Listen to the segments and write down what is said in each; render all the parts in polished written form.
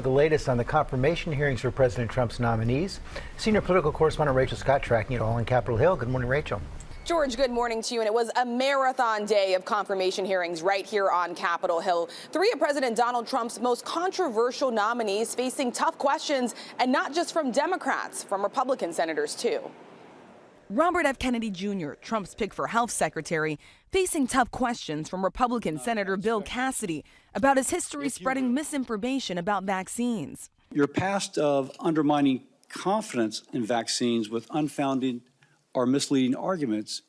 The latest on the confirmation hearings for President Trump's nominees. Senior political correspondent Rachel Scott tracking it all in Capitol Hill. Good morning, Rachel. George, good morning to you. And it was a marathon day of confirmation hearings right here on Capitol Hill. Three of President Donald Trump's most controversial nominees facing tough questions, and not just from Democrats, from Republican senators, too. Robert F. Kennedy Jr., Trump's pick for health secretary, facing tough questions from Republican Senator Bill Cassidy about his history spreading misinformation about vaccines. Your past of undermining confidence in vaccines with unfounded or misleading arguments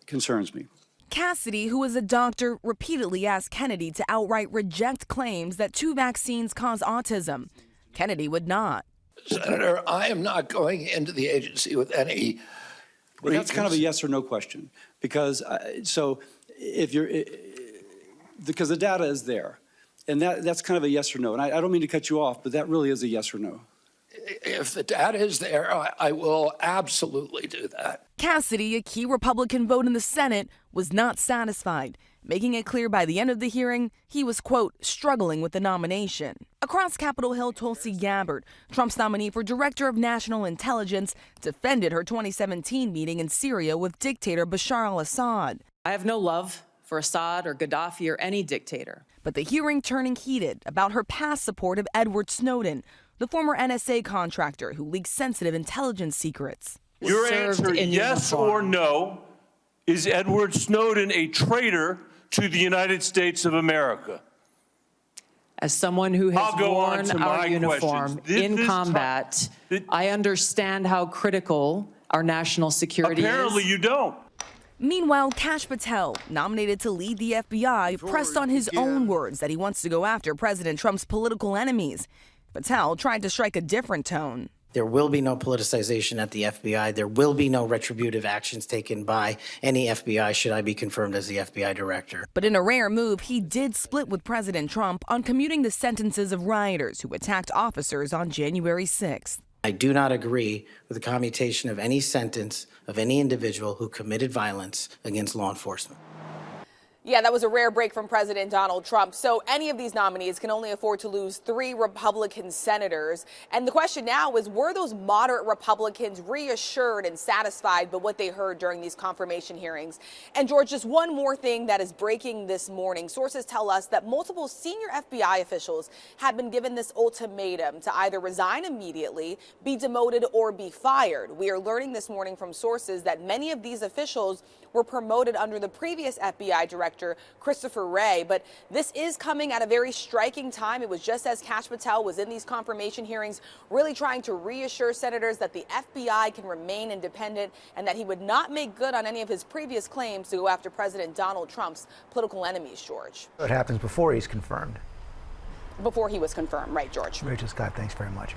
concerns me. Cassidy, who is a doctor, repeatedly asked Kennedy to outright reject claims that two vaccines cause autism. Kennedy would not. Senator, I am not going into the agency with any. Well, that's kind of a yes or no question, because because the data is there, and that's kind of a yes or no. And I don't mean to cut you off, but that really is a yes or no. If the data is there, I will absolutely do that. Cassidy, a key Republican vote in the Senate, was not satisfied, making it clear by the end of the hearing he was, quote, struggling with the nomination. Across Capitol Hill, Tulsi Gabbard, Trump's nominee for Director of National Intelligence, defended her 2017 meeting in Syria with dictator Bashar al-Assad. I have no love for Assad or Gaddafi or any dictator. But the hearing turning heated about her past support of Edward Snowden, the former NSA contractor who leaked sensitive intelligence secrets. Your answer, yes or no, is Edward Snowden a traitor to the United States of America? As someone who has worn our uniform in combat, I understand how critical our national security is. Apparently you don't. Meanwhile, Kash Patel, nominated to lead the FBI, pressed on his own words that he wants to go after President Trump's political enemies. Patel tried to strike a different tone. There will be no politicization at the FBI. There will be no retributive actions taken by any FBI should I be confirmed as the FBI director. But in a rare move, he did split with President Trump on commuting the sentences of rioters who attacked officers on January 6th. I do not agree with the commutation of any sentence of any individual who committed violence against law enforcement. Yeah, that was a rare break from President Donald Trump. So any of these nominees can only afford to lose 3 Republican senators. And the question now is, were those moderate Republicans reassured and satisfied by what they heard during these confirmation hearings? And George, just one more thing that is breaking this morning. Sources tell us that multiple senior FBI officials have been given this ultimatum to either resign immediately, be demoted, or be fired. We are learning this morning from sources that many of these officials were promoted under the previous FBI director, Christopher Wray. But this is coming at a very striking time. It was just as Kash Patel was in these confirmation hearings, really trying to reassure senators that the FBI can remain independent and that he would not make good on any of his previous claims to go after President Donald Trump's political enemies, George. What happens before he's confirmed? Before he was confirmed, right, George? Rachel Scott, thanks very much.